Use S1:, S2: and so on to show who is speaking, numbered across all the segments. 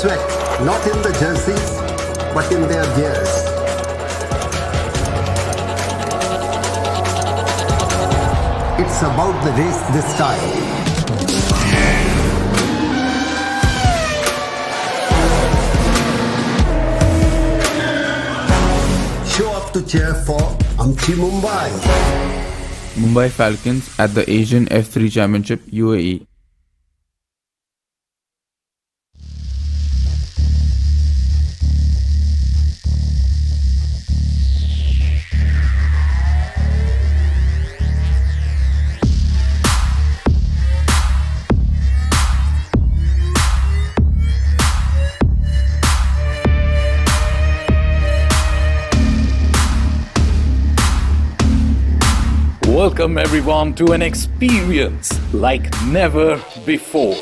S1: sweat, not in the jerseys, but in their gears. It's about the race this time. Show up to cheer for Amchi Mumbai.
S2: Mumbai Falcons at the Asian F3 Championship UAE.
S3: Welcome everyone to an experience like never before.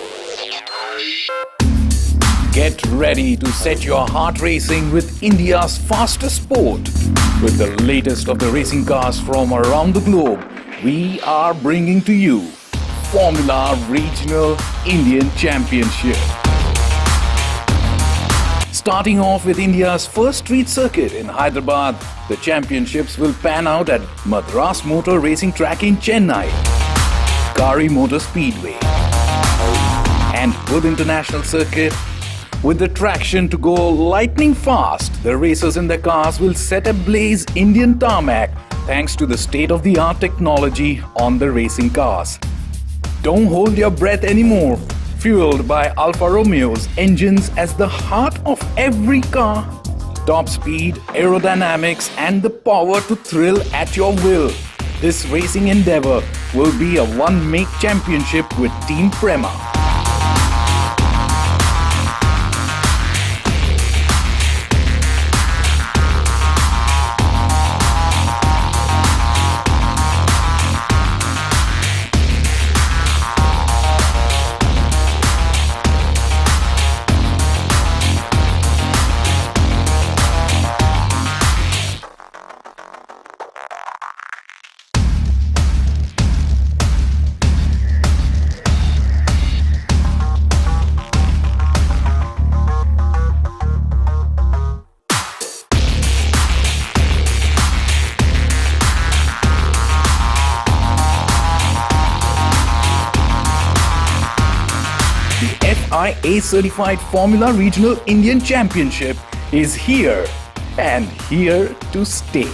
S3: Get ready to set your heart racing with India's fastest sport. With the latest of the racing cars from around the globe, we are bringing to you Formula Regional Indian Championship. Starting off with India's first street circuit in Hyderabad, the championships will pan out at Madras Motor Racing Track in Chennai, Kari Motor Speedway, and Hood International Circuit. With the traction to go lightning fast, the racers in their cars will set ablaze Indian tarmac thanks to the state-of-the-art technology on the racing cars. Don't hold your breath anymore. Fueled by Alfa Romeo's engines as the heart of every car, top speed, aerodynamics and the power to thrill at your will. This racing endeavor will be a one-make championship with Team PREMA. FIA certified Formula Regional Indian Championship is here and here to stay.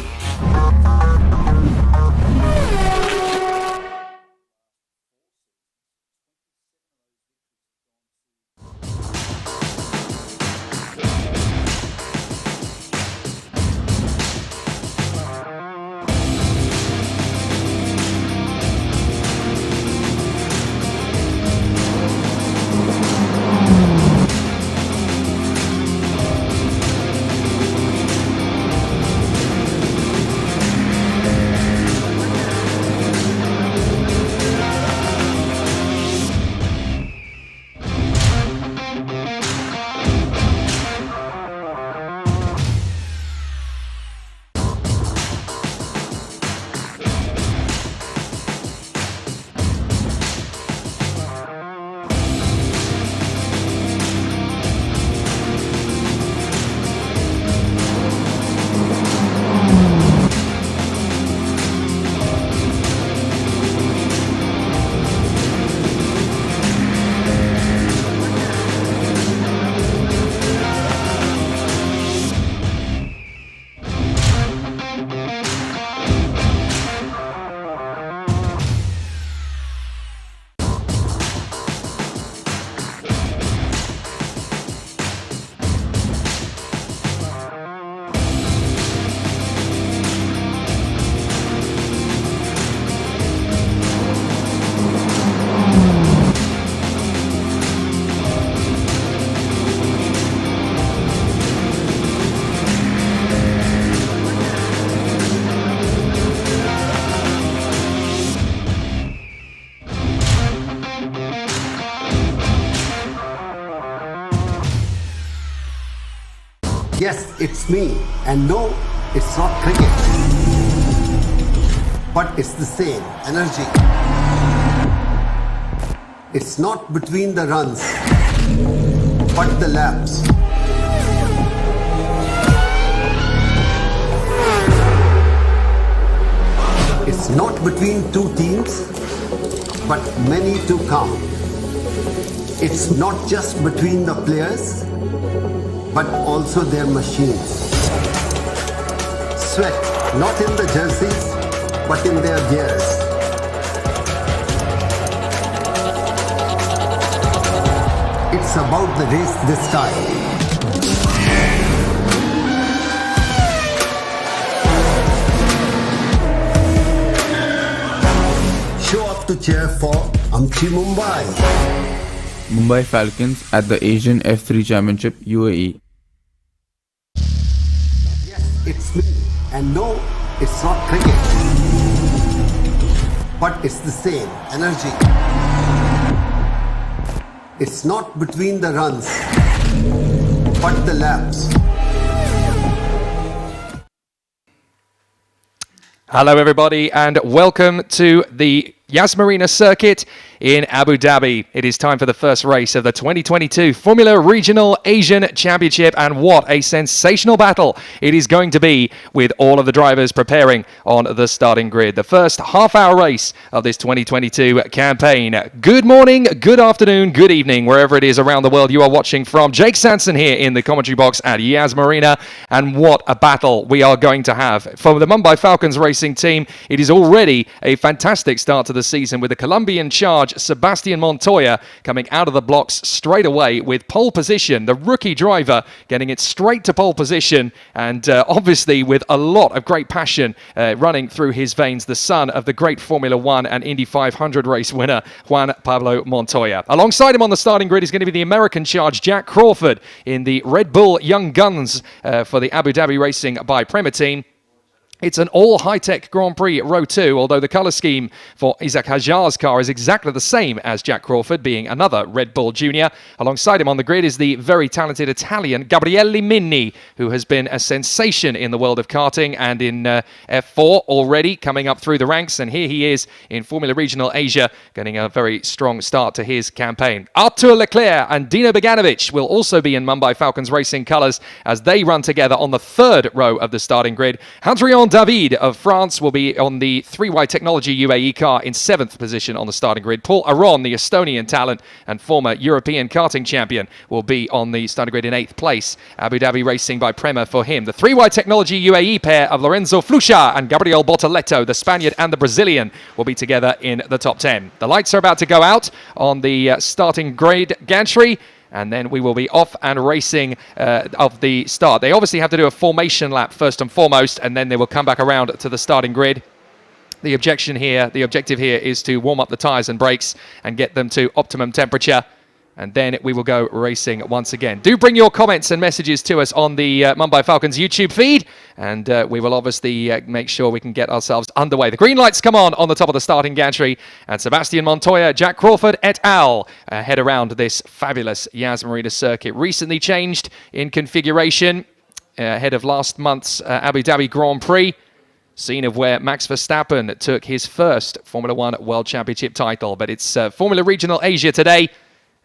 S1: Yes, it's me. And no, it's not cricket. But it's the same energy. It's not between the runs. but the laps. It's not between two teams, but many to come. It's not just between the players, but also their machines. Sweat, not in the jerseys, but in their gears. It's about the race this time. Show up to cheer for Amchi Mumbai.
S2: Mumbai Falcons at the Asian F3 Championship, UAE.
S1: Yes, it's me. And no, it's not cricket. But it's the same energy. It's not between the runs, but the laps.
S4: Hello everybody and welcome to the Yas Marina circuit in Abu Dhabi. It is time for the first race of the 2022 Formula Regional Asian Championship, and what a sensational battle it is going to be with all of the drivers preparing on the starting grid. The first half-hour race of this 2022 campaign. Good morning, good afternoon, good evening, wherever it is around the world you are watching from. Jake Sanson here in the commentary box at Yas Marina, and what a battle we are going to have. For the Mumbai Falcons racing team, it is already a fantastic start to the season with the Colombian charge Sebastian Montoya coming out of the blocks straight away with pole position. The rookie driver getting it straight to pole position, and obviously with a lot of great passion running through his veins, the son of the great Formula 1 and Indy 500 race winner Juan Pablo Montoya. Alongside him on the starting grid is going to be the American charge Jack Crawford in the Red Bull Young Guns for the Abu Dhabi Racing by PREMA team. It's an all-high-tech Grand Prix Row 2, although the colour scheme for Isaac Hajar's car is exactly the same as Jack Crawford, being another Red Bull Junior. Alongside him on the grid is the very talented Italian Gabriele Minni, who has been a sensation in the world of karting and in F4 already, coming up through the ranks. And here he is in Formula Regional Asia, getting a very strong start to his campaign. Artur Leclerc and Dino Beganovic will also be in Mumbai Falcons racing colours as they run together on the third row of the starting grid. Hadrian David of France will be on the 3Y Technology UAE car in 7th position on the starting grid. Paul Aron, the Estonian talent and former European karting champion, will be on the starting grid in 8th place. Abu Dhabi Racing by PREMA for him. The 3Y Technology UAE pair of Lorenzo Flusha and Gabriel Bortoleto, the Spaniard and the Brazilian, will be together in the top 10. The lights are about to go out on the starting grid gantry, and then we will be off and racing of the start. They obviously have to do a formation lap first and foremost, and then they will come back around to the starting grid. The objective here is to warm up the tyres and brakes and get them to optimum temperature, and then we will go racing once again. Do bring your comments and messages to us on the Mumbai Falcons YouTube feed, and we will obviously make sure we can get ourselves underway. The green lights come on the top of the starting gantry, and Sebastian Montoya, Jack Crawford et al. Head around this fabulous Yas Marina circuit. Recently changed in configuration ahead of last month's Abu Dhabi Grand Prix, scene of where Max Verstappen took his first Formula 1 World Championship title. But it's Formula Regional Asia today,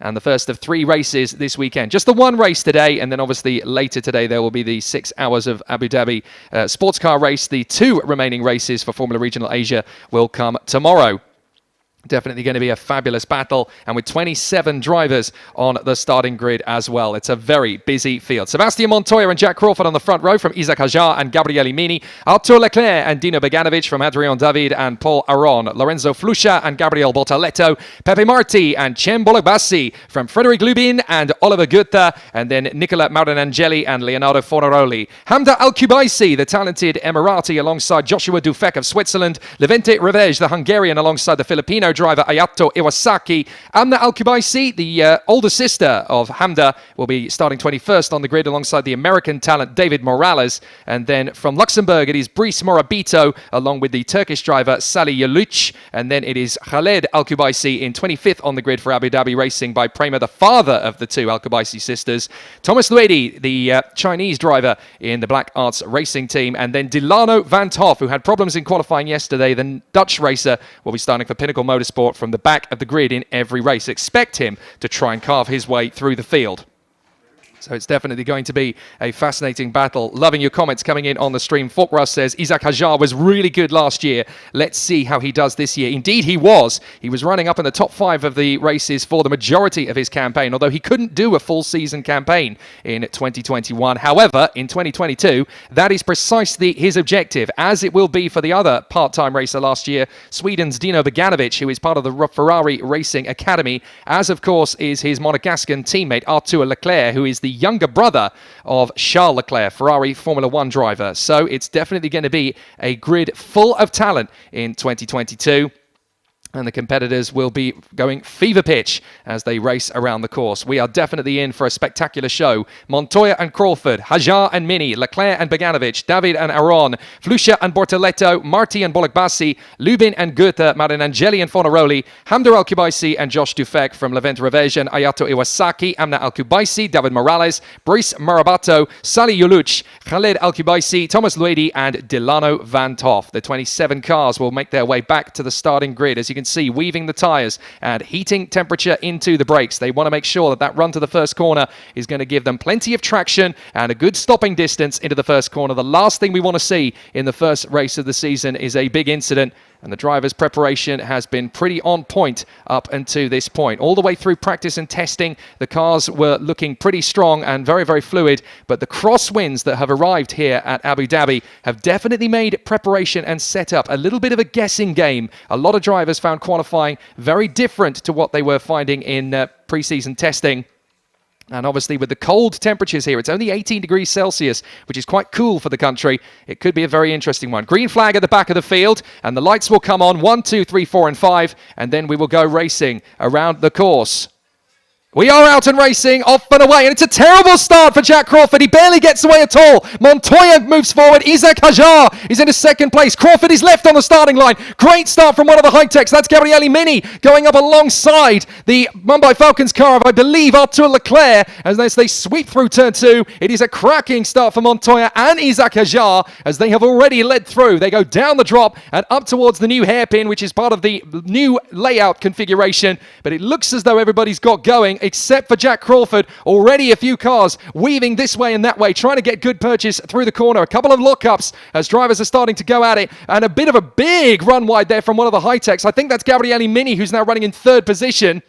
S4: and the first of 3 races this weekend. Just the one race today, and then obviously later today there will be the 6 hours of Abu Dhabi sports car race. The 2 remaining races for Formula Regional Asia will come tomorrow. Definitely going to be a fabulous battle, and with 27 drivers on the starting grid as well. It's a very busy field. Sebastian Montoya and Jack Crawford on the front row from Isaac Hajar and Gabriele Minni. Artur Leclerc and Dino Beganovic from Hadrian David and Paul Aron. Lorenzo Flusha and Gabriel Bortoleto. Pepe Marti and Cem Bolobassi from Frederic Lubin and Oliver Gutta. And then Nicola Marinangeli and Leonardo Fornaroli. Hamda Al-Kubaisi, the talented Emirati, alongside Joshua Dufek of Switzerland. Levente Revej, the Hungarian, alongside the Filipino driver Ayato Iwasaki. Amna Al-Kubaisi, the older sister of Hamda, will be starting 21st on the grid alongside the American talent David Morales. And then from Luxembourg, it is Brice Morabito along with the Turkish driver Salih Yaluch. And then it is Khaled Al-Kubaisi in 25th on the grid for Abu Dhabi Racing by PREMA, the father of the 2 Al-Kubaisi sisters. Thomas Luedi, the Chinese driver in the Black Arts Racing team. And then Delano Van Toff, who had problems in qualifying yesterday. The Dutch racer will be starting for Pinnacle Motorsport from the back of the grid in every race. Expect him to try and carve his way through the field. So it's definitely going to be a fascinating battle. Loving your comments coming in on the stream. Forkrust says, Isaac Hajar was really good last year. Let's see how he does this year. Indeed, he was. He was running up in the top 5 of the races for the majority of his campaign, although he couldn't do a full season campaign in 2021. However, in 2022, that is precisely his objective, as it will be for the other part-time racer last year, Sweden's Dino Beganovic, who is part of the Ferrari Racing Academy, as of course is his Monegascan teammate Arthur Leclerc, who is the younger brother of Charles Leclerc, Ferrari Formula 1 driver. So it's definitely going to be a grid full of talent in 2022. And the competitors will be going fever pitch as they race around the course. We are definitely in for a spectacular show. Montoya and Crawford, Hajar and Mini, Leclerc and Beganovic, David and Aron, Flusha and Bortoletto, Marti and Bolokbasi, Lubin and Goethe, Marinangeli and Fornaroli, Hamder Al-Kubaisi and Josh Dufek from Levent Revesion, Ayato Iwasaki, Amna Al-Kubaisi, David Morales, Brice Marabato, Sally Yuluch, Khaled Al-Kubaisi, Thomas Luedi and Delano Van Toff. The 27 cars will make their way back to the starting grid. As you can see, weaving the tyres and heating temperature into the brakes. They want to make sure that run to the first corner is going to give them plenty of traction and a good stopping distance into the first corner. The last thing we want to see in the first race of the season is a big incident. And the driver's preparation has been pretty on point up until this point. All the way through practice and testing, the cars were looking pretty strong and very, very fluid. But the crosswinds that have arrived here at Abu Dhabi have definitely made preparation and setup a little bit of a guessing game. A lot of drivers found qualifying very different to what they were finding in pre-season testing. And obviously with the cold temperatures here, it's only 18 degrees Celsius, which is quite cool for the country. It could be a very interesting one. Green flag at the back of the field, and the lights will come on 1, 2, 3, 4, and 5, and then we will go racing around the course. We are out and racing, off and away, and it's a terrible start for Jack Crawford. He barely gets away at all. Montoya moves forward. Isaac Hajar is into second place. Crawford is left on the starting line. Great start from one of the high-techs. That's Gabriele Mini going up alongside the Mumbai Falcons car of, I believe, Arthur Leclerc. As they sweep through turn 2, it is a cracking start for Montoya and Isaac Hajar as they have already led through. They go down the drop and up towards the new hairpin, which is part of the new layout configuration. But it looks as though everybody's got going, except for Jack Crawford. Already a few cars weaving this way and that way, trying to get good purchase through the corner. A couple of lockups as drivers are starting to go at it, and a bit of a big run wide there from one of the high-techs. I think that's Gabriele Mini, who's now running in third position.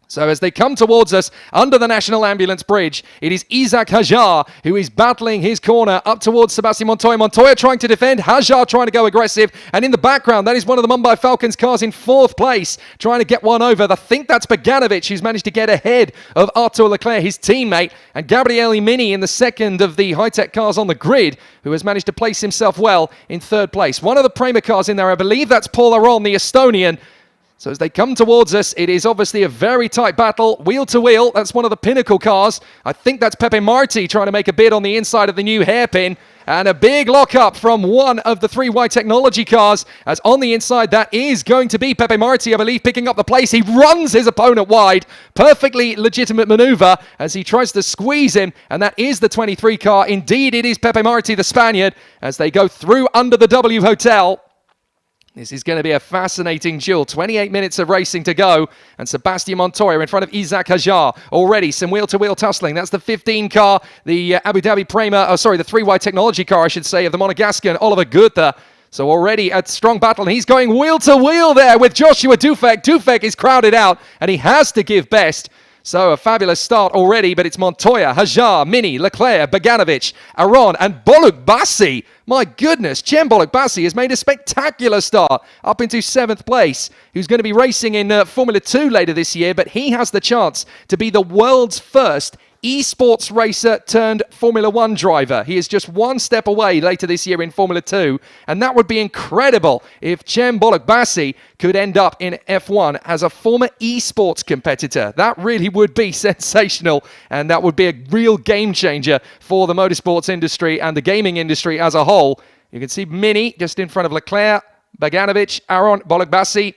S4: So as they come towards us under the National Ambulance Bridge, it is Isaac Hajar who is battling his corner up towards Sebastian Montoya. Montoya trying to defend, Hajar trying to go aggressive. And in the background, that is one of the Mumbai Falcons cars in fourth place, trying to get one over. I think that's Beganovic who's managed to get ahead of Arthur Leclerc, his teammate, and Gabriele Mini in the second of the high-tech cars on the grid, who has managed to place himself well in third place. One of the PREMA cars in there, I believe that's Paul Aron, the Estonian. So as they come towards us, it is obviously a very tight battle, wheel to wheel. That's one of the pinnacle cars. I think that's Pepe Marti trying to make a bid on the inside of the new hairpin. And a big lockup from one of the 3 Y Technology cars. As on the inside, that is going to be Pepe Marti, I believe, picking up the place. He runs his opponent wide. Perfectly legitimate maneuver as he tries to squeeze him. And that is the 23 car. Indeed, it is Pepe Marti, the Spaniard, as they go through under the W Hotel. This is going to be a fascinating duel. 28 minutes of racing to go. And Sebastian Montoya in front of Isaac Hajar. Already some wheel-to-wheel tussling. That's the 15 car. The Abu Dhabi PREMA, the 3Y Technology car, I should say, of the Monegascan, Oliver Goethe. So already a strong battle. And he's going wheel-to-wheel there with Joshua Dufek. Dufek is crowded out, and he has to give best. So a fabulous start already, but it's Montoya, Hajar, Mini, Leclerc, Beganovic, Aron, and Bolokbasi. My goodness, Cem Bolokbasi has made a spectacular start up into 7th place, who's going to be racing in Formula 2 later this year, but he has the chance to be the world's first esports racer turned Formula 1 driver. He is just one step away later this year in Formula 2, and that would be incredible if Cem Bolokbasi could end up in F1 as a former esports competitor. That really would be sensational, and that would be a real game changer for the motorsports industry and the gaming industry as a whole. You can see Mini just in front of Leclerc, Beganovic, Aron, Bolokbasi,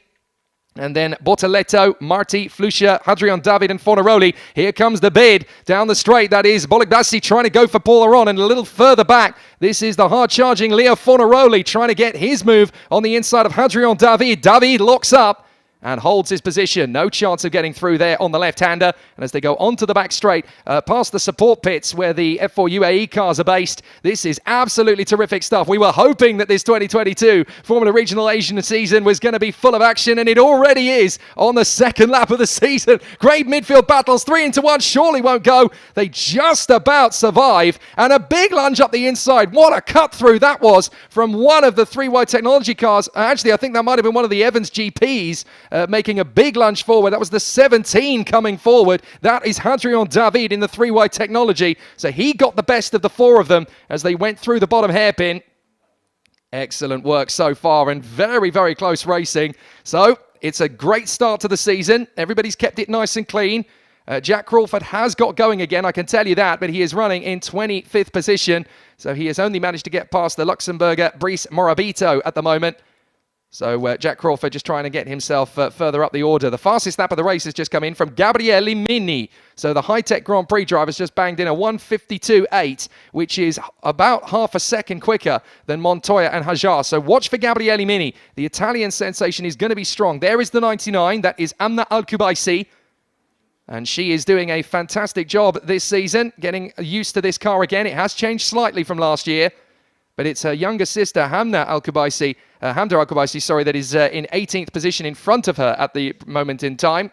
S4: and then Bortoletto, Marti, Flusha, Hadrian David and Fornaroli. Here comes the bid down the straight. That is Bolokbasi trying to go for Paul Aron, and a little further back, this is the hard-charging Leo Fornaroli trying to get his move on the inside of Hadrian David. David locks up, and holds his position. No chance of getting through there on the left-hander. And as they go onto the back straight, past the support pits where the F4 UAE cars are based, this is absolutely terrific stuff. We were hoping that this 2022 Formula Regional Asian season was going to be full of action, and it already is on the second lap of the season. Great midfield battles, 3 into 1, surely won't go. They just about survive, and a big lunge up the inside. What a cut through that was from one of the 3-wide technology cars. Actually, I think that might have been one of the Evans GPs. Making a big lunge forward. That was the 17 coming forward. That is Hadrian David in the 3-wide technology. So he got the best of the 4 of them as they went through the bottom hairpin. Excellent work so far and very, very close racing. So it's a great start to the season. Everybody's kept it nice and clean. Jack Crawford has got going again, I can tell you that, but he is running in 25th position. So he has only managed to get past the Luxembourger Brice Morabito at the moment. So Jack Crawford just trying to get himself further up the order. The fastest lap of the race has just come in from Gabriele Mini. So the high-tech Grand Prix driver's just banged in a 1:52.8, which is about half a second quicker than Montoya and Hajar. So watch for Gabriele Mini. The Italian sensation is going to be strong. There is the 99. That is Amna Al-Kubaisi. And she is doing a fantastic job this season, getting used to this car again. It has changed slightly from last year. But it's her younger sister, Hamda Al-Kubaisi, that is in 18th position in front of her at the moment in time.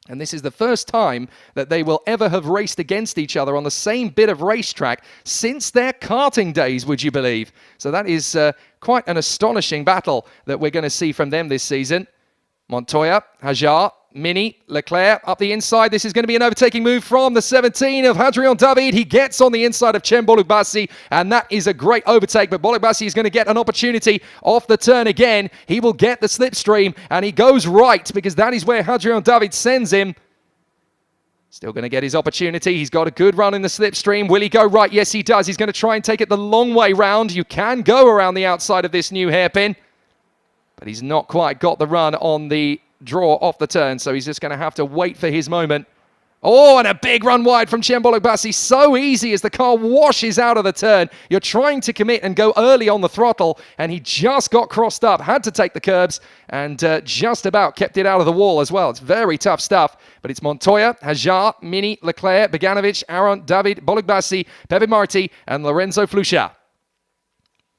S4: And this is the first time that they will ever have raced against each other on the same bit of racetrack since their karting days, would you believe? So that is quite an astonishing battle that we're going to see from them this season. Montoya, Hajar, Mini, Leclerc up the inside. This is going to be an overtaking move from the 17 of Hadrian David. He gets on the inside of Cem Bolugbasi, and that is a great overtake. But Bolugbasi is going to get an opportunity off the turn again. He will get the slipstream, and he goes right because that is where Hadrian David sends him. Still going to get his opportunity. He's got a good run in the slipstream. Will he go right? Yes, he does. He's going to try and take it the long way round. You can go around the outside of this new hairpin, but he's not quite got the run on the draw off the turn, so he's just going to have to wait for his moment. Oh, and a big run wide from Cem Bolugbasi. So easy as the car washes out of the turn. You're trying to commit and go early on the throttle, and he just got crossed up, had to take the curbs, and just about kept it out of the wall as well. It's very tough stuff, but it's Montoya, Hajar, Mini, Leclerc, Beganovic, Aaron, David, Bolugbasi, Pepe Marti, and Lorenzo Flucha.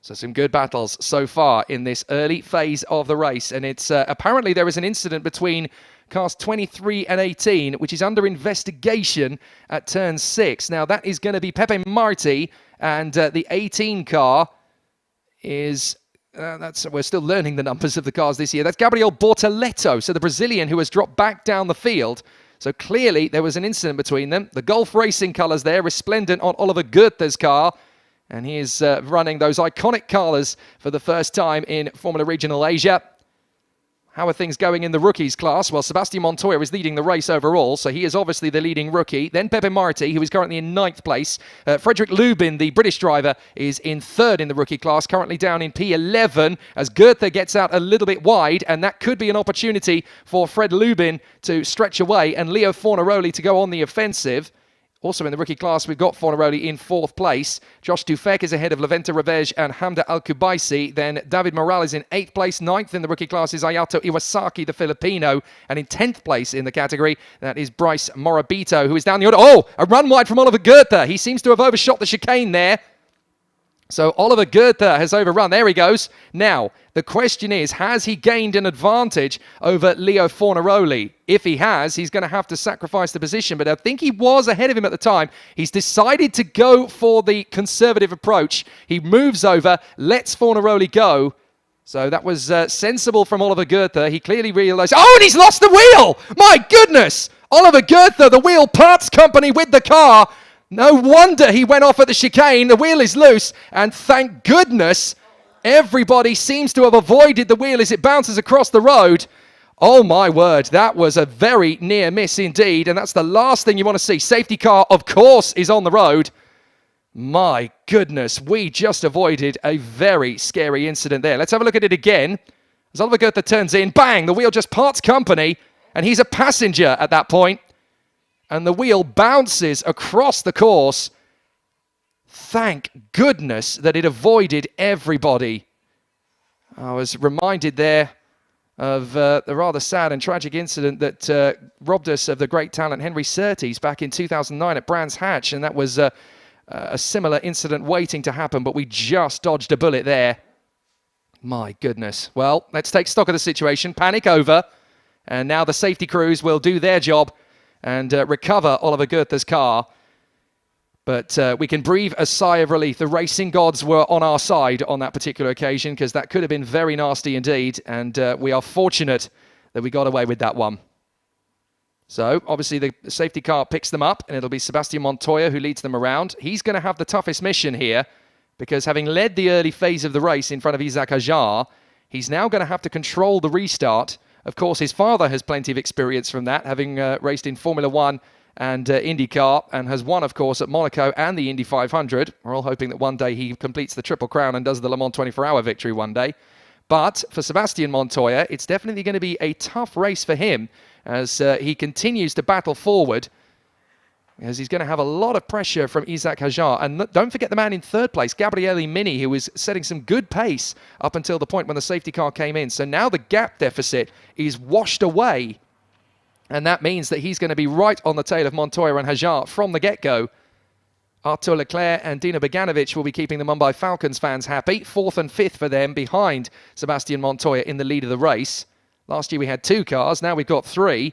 S4: So some good battles so far in this early phase of the race. And it's apparently there is an incident between cars 23 and 18, which is under investigation at turn 6. Now, that is going to be Pepe Marti, and the 18 car is... we're still learning the numbers of the cars this year. That's Gabriel Bortoleto, so the Brazilian who has dropped back down the field. So clearly there was an incident between them. The Gulf Racing colours there, resplendent on Oliver Goethe's car. And he is running those iconic colours for the first time in Formula Regional Asia. How are things going in the rookies class? Well, Sebastian Montoya is leading the race overall, so he is obviously the leading rookie. Then Pepe Marti, who is currently in 9th place. Frederick Lubin, the British driver, is in 3rd in the rookie class, currently down in P11, as Goethe gets out a little bit wide, and that could be an opportunity for Fred Lubin to stretch away and Leo Fornaroli to go on the offensive. Also in the rookie class, we've got Fornaroli in 4th place. Josh Dufek is ahead of Levente Revej and Hamda Al-Kubaisi. Then David Morales in 8th place. 9th in the rookie class is Ayato Iwasaki, the Filipino. And in 10th place in the category, that is Brice Morabito, who is down the order. Oh, a run wide from Oliver Goethe. He seems to have overshot the chicane there. So Oliver Goethe has overrun. There he goes. Now, the question is, has he gained an advantage over Leo Fornaroli? If he has, he's going to have to sacrifice the position. But I think he was ahead of him at the time. He's decided to go for the conservative approach. He moves over, lets Fornaroli go. So that was sensible from Oliver Goethe. He clearly realized... Oh, and he's lost the wheel! My goodness! Oliver Goethe, the wheel parts company with the car... No wonder he went off at the chicane. The wheel is loose, and thank goodness everybody seems to have avoided the wheel as it bounces across the road. Oh my word, that was a very near miss indeed, and that's the last thing you want to see. Safety car, of course, is on the road. My goodness, we just avoided a very scary incident there. Let's have a look at it again. As Oliver Goethe turns in, bang, the wheel just parts company, and he's a passenger at that point. And the wheel bounces across the course. Thank goodness that it avoided everybody. I was reminded there of the rather sad and tragic incident that robbed us of the great talent Henry Surtees back in 2009 at Brands Hatch, and that was a similar incident waiting to happen, but we just dodged a bullet there. My goodness. Well, let's take stock of the situation. Panic over, and now the safety crews will do their job and recover Oliver Goethe's car. But we can breathe a sigh of relief. The racing gods were on our side on that particular occasion, because that could have been very nasty indeed. And we are fortunate that we got away with that one. So obviously the safety car picks them up, and it'll be Sebastian Montoya who leads them around. He's going to have the toughest mission here, because having led the early phase of the race in front of Isaac Hajar, he's now going to have to control the restart. Of course, his father has plenty of experience from that, having raced in Formula One and IndyCar, and has won, of course, at Monaco and the Indy 500. We're all hoping that one day he completes the Triple Crown and does the Le Mans 24-hour victory one day. But for Sebastian Montoya, it's definitely going to be a tough race for him as he continues to battle forward, as he's going to have a lot of pressure from Isaac Hajar. And don't forget the man in third place, Gabriele Mini, who was setting some good pace up until the point when the safety car came in. So now the gap deficit is washed away, and that means that he's going to be right on the tail of Montoya and Hajar from the get-go. Artur Leclerc and Dino Beganovic will be keeping the Mumbai Falcons fans happy. 4th and 5th for them, behind Sebastian Montoya in the lead of the race. Last year we had 2 cars, now we've got 3.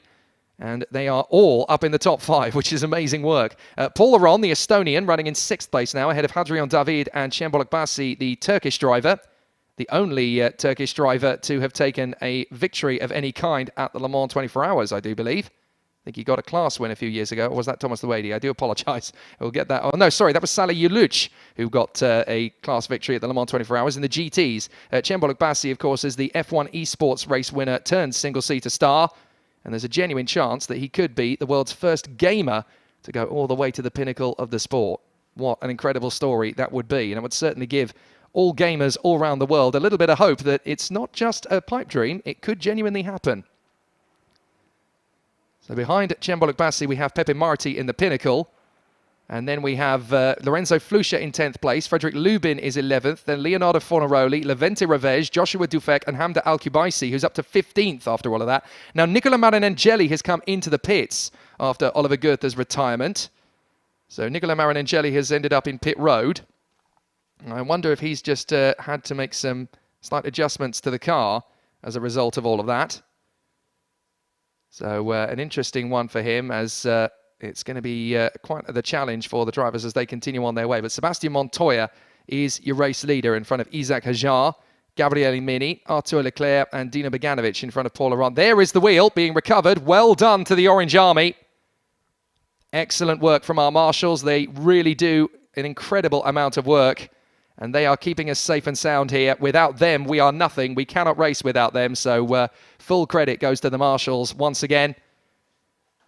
S4: And they are all up in the top 5, which is amazing work. Paul Aron, the Estonian, running in 6th place now, ahead of Hadrian David and Cembolok Bassi, the Turkish driver. The only Turkish driver to have taken a victory of any kind at the Le Mans 24 Hours, I do believe. I think he got a class win a few years ago. Or was that Thomas Luedi? I do apologise. We'll get that. Oh, no, sorry, that was Salih Yuluch, who got a class victory at the Le Mans 24 Hours in the GTs. Cembolok Bassi, of course, is the F1 esports race winner turned single-seater star. And there's a genuine chance that he could be the world's first gamer to go all the way to the pinnacle of the sport. What an incredible story that would be. And it would certainly give all gamers all around the world a little bit of hope that it's not just a pipe dream, it could genuinely happen. So behind Cembolok Bassi, we have Pepe Marti in the pinnacle. And then we have Lorenzo Flusha in 10th place. Frederick Lubin is 11th. Then Leonardo Fornaroli, Levente Ravej, Joshua Dufek, and Hamda Al-Kubaisi, who's up to 15th after all of that. Now, Nicola Marinangeli has come into the pits after Oliver Goethe's retirement. So Nicola Marinangeli has ended up in pit road. I wonder if he's just had to make some slight adjustments to the car as a result of all of that. So an interesting one for him, as it's going to be quite the challenge for the drivers as they continue on their way. But Sebastian Montoya is your race leader in front of Isaac Hajar, Gabriele Mini, Artur Leclerc, and Dino Beganovic in front of Paul Aron. There is the wheel being recovered. Well done to the Orange Army. Excellent work from our marshals. They really do an incredible amount of work, and they are keeping us safe and sound here. Without them, we are nothing. We cannot race without them. So full credit goes to the marshals once again.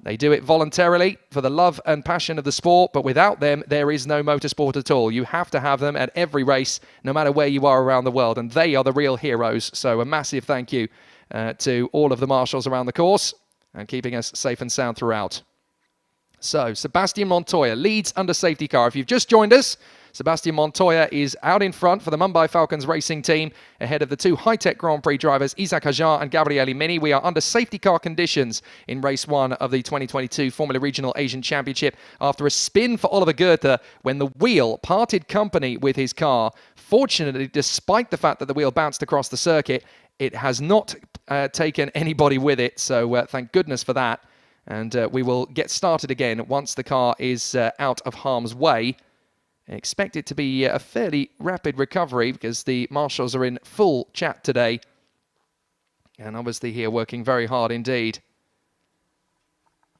S4: They do it voluntarily for the love and passion of the sport, but without them, there is no motorsport at all. You have to have them at every race, no matter where you are around the world, and they are the real heroes. So a massive thank you to all of the marshals around the course and keeping us safe and sound throughout. So Sebastian Montoya leads under safety car. If you've just joined us, Sebastian Montoya is out in front for the Mumbai Falcons racing team ahead of the 2 high-tech Grand Prix drivers, Isaac Hajar and Gabriele Mini. We are under safety car conditions in race 1 of the 2022 Formula Regional Asian Championship after a spin for Oliver Goethe when the wheel parted company with his car. Fortunately, despite the fact that the wheel bounced across the circuit, it has not taken anybody with it, so thank goodness for that. And we will get started again once the car is out of harm's way. I expect it to be a fairly rapid recovery because the marshals are in full chat today. And obviously here working very hard indeed.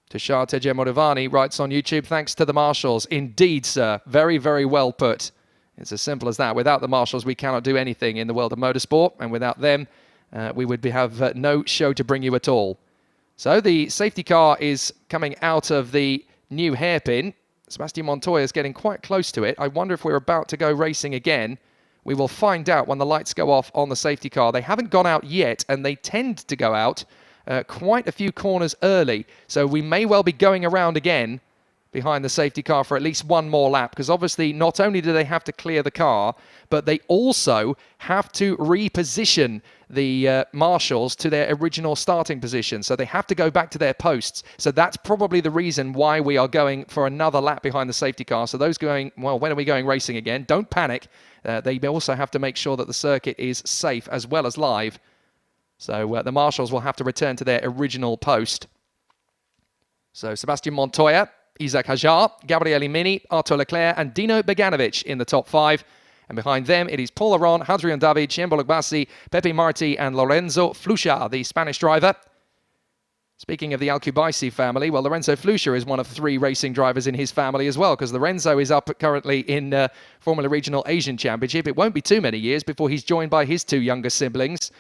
S4: Tushar Tejemoravani writes on YouTube, thanks to the marshals. Indeed, sir. Very, very well put. It's as simple as that. Without the marshals, we cannot do anything in the world of motorsport. And without them, we would have no show to bring you at all. So the safety car is coming out of the new hairpin. Sebastian Montoya is getting quite close to it. I wonder if we're about to go racing again. We will find out when the lights go off on the safety car. They haven't gone out yet, and they tend to go out quite a few corners early. So we may well be going around again behind the safety car for at least one more lap, because obviously not only do they have to clear the car, but they also have to reposition the marshals to their original starting position. So they have to go back to their posts. So that's probably the reason why we are going for another lap behind the safety car. So those going, well, when are we going racing again? Don't panic. They also have to make sure that the circuit is safe as well as live. So the marshals will have to return to their original post. So Sebastian Montoya, Isaac Hajar, Gabriele Mini, Artur Leclerc and Dino Beganovic in the top 5. And behind them, it is Paul Aron, Hadrian David, Ciembolo Bassi, Pepe Marti and Lorenzo Flusha, the Spanish driver. Speaking of the Alcubaisi family, well, Lorenzo Flusha is one of 3 racing drivers in his family as well, because Lorenzo is up currently in Formula Regional Asian Championship. It won't be too many years before he's joined by his 2 younger siblings,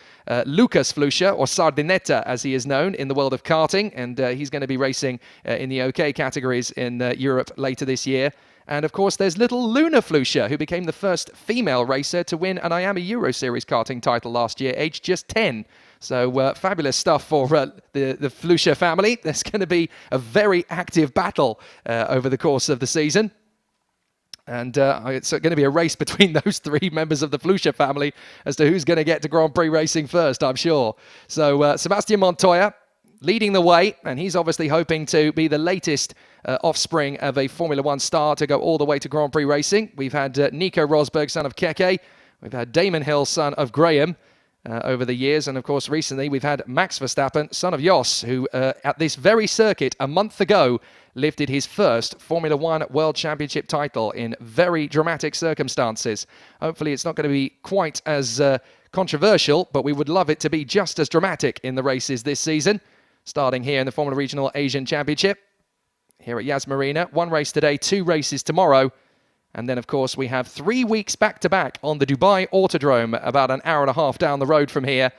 S4: Lucas Flusha, or Sardinetta as he is known in the world of karting, and he's going to be racing in the OK categories in Europe later this year. And of course, there's little Luna Flusha, who became the first female racer to win an IAMA Euro Series karting title last year, aged just 10. So fabulous stuff for the Flusha family. There's going to be a very active battle over the course of the season. And it's going to be a race between those 3 members of the Flusha family as to who's going to get to Grand Prix racing first, I'm sure. So Sebastian Montoya leading the way, and he's obviously hoping to be the latest offspring of a Formula 1 star to go all the way to Grand Prix racing. We've had Nico Rosberg, son of Keke. We've had Damon Hill, son of Graham, over the years. And of course, recently we've had Max Verstappen, son of Jos, who at this very circuit a month ago lifted his first Formula 1 World Championship title in very dramatic circumstances. Hopefully it's not going to be quite as controversial, but we would love it to be just as dramatic in the races this season. Starting here in the Formula Regional Asian Championship, here at Yas Marina. 1 race today, 2 races tomorrow. And then, of course, we have 3 weeks back-to-back on the Dubai Autodrome, about an hour and a half down the road from here.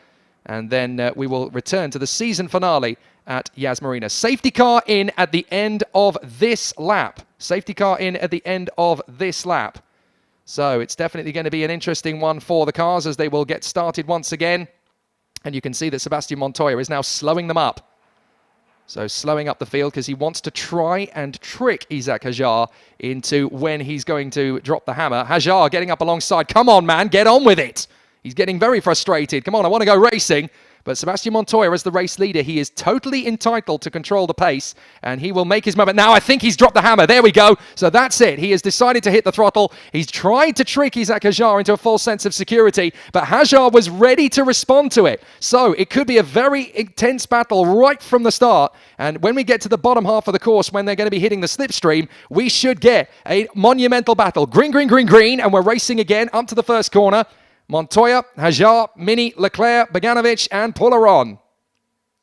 S4: And then we will return to the season finale at Yas Marina. Safety car in at the end of this lap. Safety car in at the end of this lap. So it's definitely going to be an interesting one for the cars as they will get started once again. And you can see that Sebastian Montoya is now slowing them up. So slowing up the field because he wants to try and trick Isaac Hajar into when he's going to drop the hammer. Hajar getting up alongside. Come on, man, get on with it. He's getting very frustrated. Come on, I want to go racing. But Sebastian Montoya, as the race leader, he is totally entitled to control the pace, and he will make his moment. Now, I think he's dropped the hammer. There we go. So that's it. He has decided to hit the throttle. He's tried to trick Isaac Hajar into a false sense of security, but Hajar was ready to respond to it. So it could be a very intense battle right from the start. And when we get to the bottom half of the course, when they're going to be hitting the slipstream, we should get a monumental battle. Green, green, green, green, and we're racing again up to the first corner. Montoya, Hajar, Mini, Leclerc, Beganovic, and Paul Aron.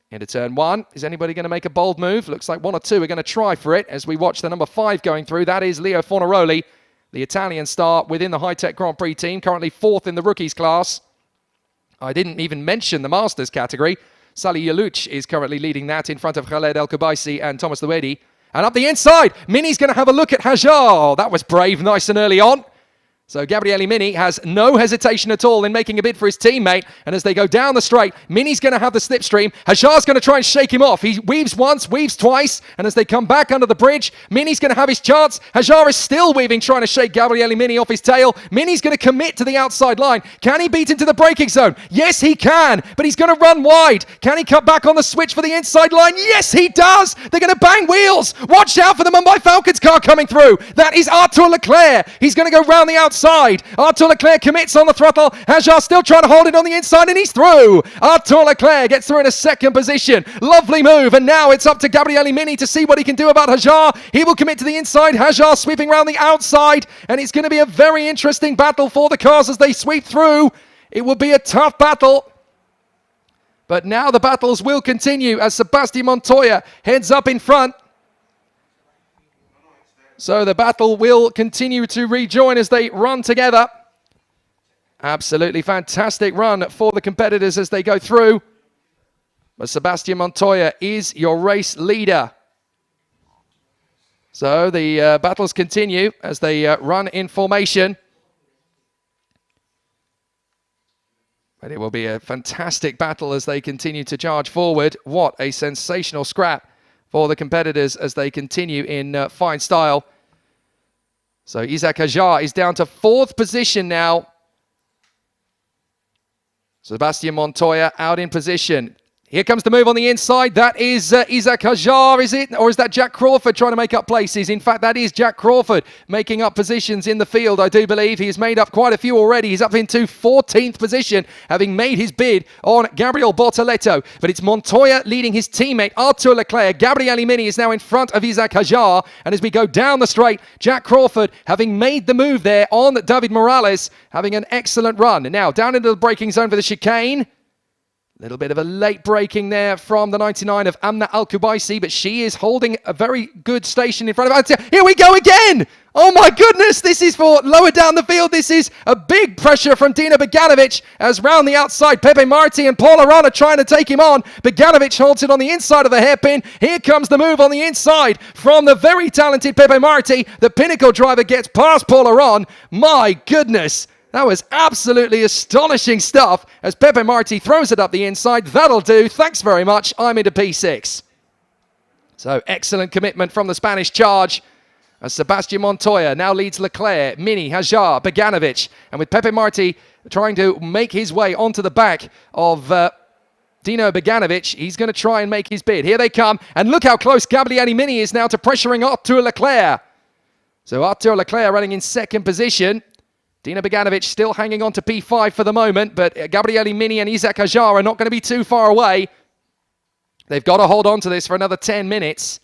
S4: Into turn 1. Is anybody going to make a bold move? Looks like 1 or 2 are going to try for it as we watch the number 5 going through. That is Leo Fornaroli, the Italian star within the High-Tech Grand Prix team, currently 4th in the rookies class. I didn't even mention the Masters category. Salih Yalouch is currently leading that in front of Khaled El Koubaisi and Thomas Luedi. And up the inside, Mini's going to have a look at Hajar. That was brave, nice and early on. So Gabriele Mini has no hesitation at all in making a bid for his teammate. And as they go down the straight, Mini's going to have the slipstream. Hajar's going to try and shake him off. He weaves once, weaves twice. And as they come back under the bridge, Mini's going to have his chance. Hajar is still weaving, trying to shake Gabriele Mini off his tail. Mini's going to commit to the outside line. Can he beat into the braking zone? Yes, he can. But he's going to run wide. Can he cut back on the switch for the inside line? Yes, he does. They're going to bang wheels. Watch out for the Mumbai Falcons car coming through. That is Artur Leclerc. He's going to go round the outside. Artur Leclerc commits on the throttle. Hajar still trying to hold it on the inside, and he's through. Artur Leclerc gets through in a second position. Lovely move, and now it's up to Gabriele Mini to see what he can do about Hajar. He will commit to the inside. Hajar sweeping around the outside, and it's going to be a very interesting battle for the cars as they sweep through. It will be a tough battle. But now the battles will continue as Sebastian Montoya heads up in front. So the battle will continue to rejoin as they run together. Absolutely fantastic run for the competitors as they go through. But Sebastian Montoya is your race leader. So the battles continue as they run in formation. But it will be a fantastic battle as they continue to charge forward. What a sensational scrap for the competitors as they continue in fine style. So Isaac Hajar is down to 4th position now. Sebastian Montoya out in position. Here comes the move on the inside. That is Isaac Hajar, is it? Or is that Jack Crawford trying to make up places? In fact, that is Jack Crawford making up positions in the field, I do believe. He has made up quite a few already. He's up into 14th position, having made his bid on Gabriel Bortoleto. But it's Montoya leading his teammate, Arthur Leclerc. Gabriel Mini is now in front of Isaac Hajar. And as we go down the straight, Jack Crawford, having made the move there on David Morales, having an excellent run. And now down into the braking zone for the chicane. Little bit of a late braking there from the 99 of Amna Al-Kubaisi, but she is holding a very good station in front of us. Here we go again! Oh my goodness, this is for lower down the field. This is a big pressure from Dino Beganovic as round the outside, Pepe Marti and Paul Arana trying to take him on. Beganovic holds it on the inside of the hairpin. Here comes the move on the inside from the very talented Pepe Marti. The pinnacle driver gets past Paul Arana. My goodness. That was absolutely astonishing stuff as Pepe Marti throws it up the inside. That'll do. Thanks very much. I'm into P6. So excellent commitment from the Spanish charge as Sebastian Montoya now leads Leclerc, Mini, Hajar, Beganovic. And with Pepe Marti trying to make his way onto the back of Dino Beganovic, he's going to try and make his bid. Here they come. And look how close Gabriele Mini is now to pressuring Arthur Leclerc. So Arthur Leclerc running in 2nd position. Dino Beganovic still hanging on to P5 for the moment, but Gabriele Mini and Isaac Hajar are not going to be too far away. They've got to hold on to this for another 10 minutes,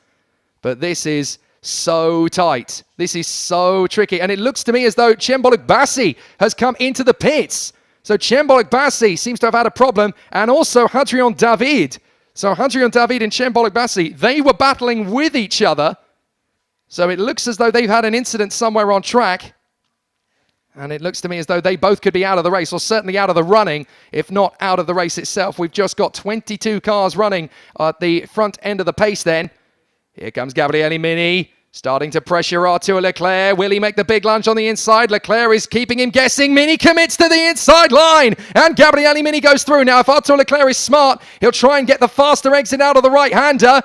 S4: but this is so tight. This is so tricky, and it looks to me as though Chembolik Bassi has come into the pits. So Chembolik Bassi seems to have had a problem, and also Hadrian David. So Hadrian David and Chembolik Bassi, they were battling with each other. So it looks as though they've had an incident somewhere on track. And it looks to me as though they both could be out of the race, or certainly out of the running, if not out of the race itself. We've just got 22 cars running at the front end of the pace then. Here comes Gabriele Mini, starting to pressure Arthur Leclerc. Will he make the big lunge on the inside? Leclerc is keeping him guessing. Mini commits to the inside line. And Gabriele Mini goes through. Now, if Arthur Leclerc is smart, he'll try and get the faster exit out of the right-hander.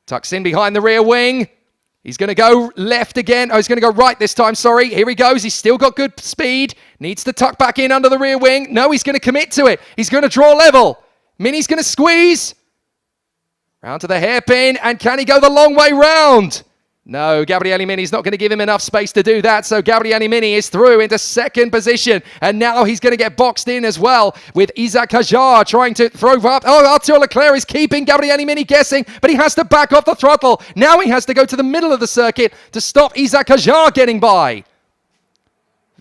S4: Tucks in behind the rear wing. He's going to go left again. Oh, he's going to go right this time, sorry. Here he goes. He's still got good speed. Needs to tuck back in under the rear wing. No, he's going to commit to it. He's going to draw level. Mini's going to squeeze. Round to the hairpin. And can he go the long way round? No, Gabriele Mini's not going to give him enough space to do that. So Gabriele Mini is through into 2nd position. And now he's going to get boxed in as well with Isaac Hajar trying to throw up. Oh, Arthur Leclerc is keeping Gabriele Mini guessing, but he has to back off the throttle. Now he has to go to the middle of the circuit to stop Isaac Hajar getting by.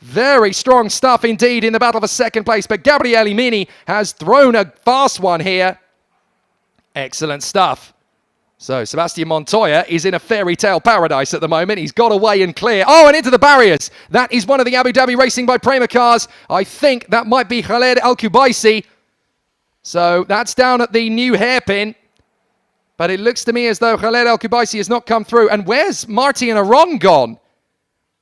S4: Very strong stuff indeed in the battle for 2nd place. But Gabriele Mini has thrown a fast one here. Excellent stuff. So Sebastian Montoya is in a fairy tale paradise at the moment. He's got away and clear. Oh, and into the barriers. That is one of the Abu Dhabi Racing by PREMA cars. I think that might be Khaled Al-Kubaisi. So that's down at the new hairpin. But it looks to me as though Khaled Al-Kubaisi has not come through. And where's Marti and Aron gone?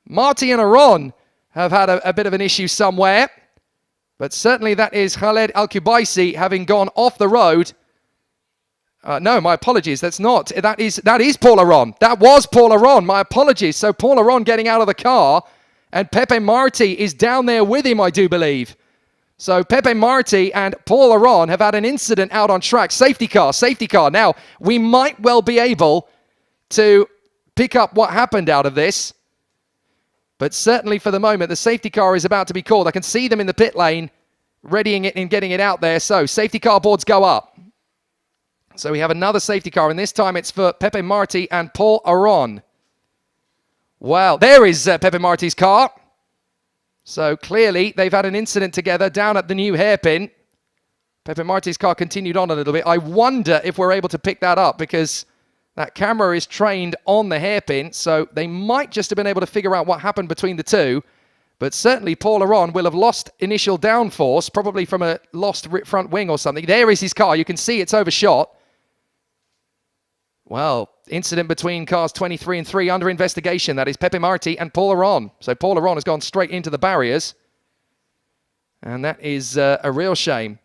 S4: Marti and Aron have had a bit of an issue somewhere. But certainly that is Khaled Al-Kubaisi having gone off the road. No, my apologies. That's not. That is Paul Aron. That was Paul Aron. My apologies. So Paul Aron getting out of the car, and Pepe Marti is down there with him, I do believe. So Pepe Marti and Paul Aron have had an incident out on track. Safety car, safety car. Now, we might well be able to pick up what happened out of this. But certainly for the moment, the safety car is about to be called. I can see them in the pit lane, readying it and getting it out there. So safety car boards go up. So we have another safety car, and this time it's for Pepe Marti and Paul Aron. Wow, there is Pepe Marti's car. So clearly they've had an incident together down at the new hairpin. Pepe Marti's car continued on a little bit. I wonder if we're able to pick that up because that camera is trained on the hairpin, so they might just have been able to figure out what happened between the two. But certainly Paul Aron will have lost initial downforce, probably from a lost front wing or something. There is his car. You can see it's overshot. Well, incident between cars 23 and 3 under investigation. That is Pepe Marti and Paul Aron. So Paul Aron has gone straight into the barriers. And that is a real shame.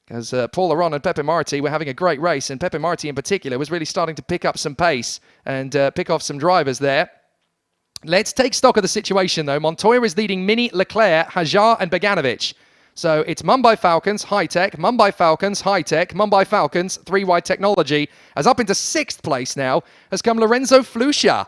S4: Because Paul Aron and Pepe Marti were having a great race, and Pepe Marti in particular was really starting to pick up some pace and pick off some drivers there. Let's take stock of the situation, though. Montoya is leading Mini, Leclerc, Hajar, and Beganovic. So it's Mumbai Falcons, High-Tech, Mumbai Falcons, High-Tech, Mumbai Falcons, 3-wide technology. As up into 6th place now has come Lorenzo Flusha.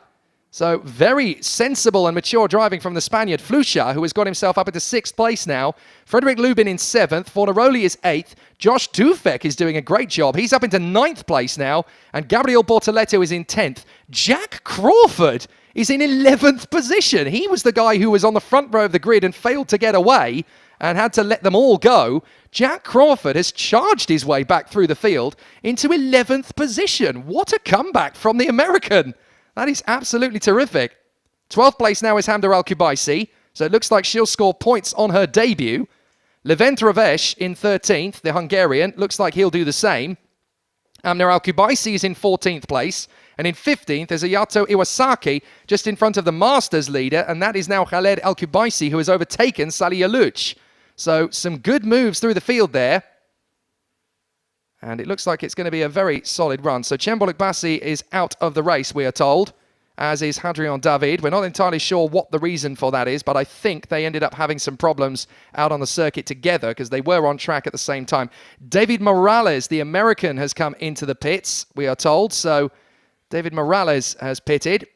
S4: So very sensible and mature driving from the Spaniard Flusha, who has got himself up into 6th place now. Frederick Lubin in 7th. Fornaroli is 8th. Josh Dufek is doing a great job. He's up into 9th place now. And Gabriel Bortoleto is in 10th. Jack Crawford is in 11th position. He was the guy who was on the front row of the grid and failed to get away and had to let them all go. Jack Crawford has charged his way back through the field into 11th position. What a comeback from the American. That is absolutely terrific. 12th place now is Hamda Al-Kubaisi, so it looks like she'll score points on her debut. Levent Ravesh in 13th, the Hungarian. Looks like he'll do the same. Hamda Al-Kubaisi is in 14th place. And in 15th is Ayato Iwasaki, just in front of the Masters leader, and that is now Khaled Al-Kubaisi, who has overtaken Salih Alouch. So some good moves through the field there. And it looks like it's going to be a very solid run. So Chemboluk Bassi is out of the race, we are told, as is Hadrian David. We're not entirely sure what the reason for that is, but I think they ended up having some problems out on the circuit together because they were on track at the same time. David Morales, the American, has come into the pits, we are told. So David Morales has pitted,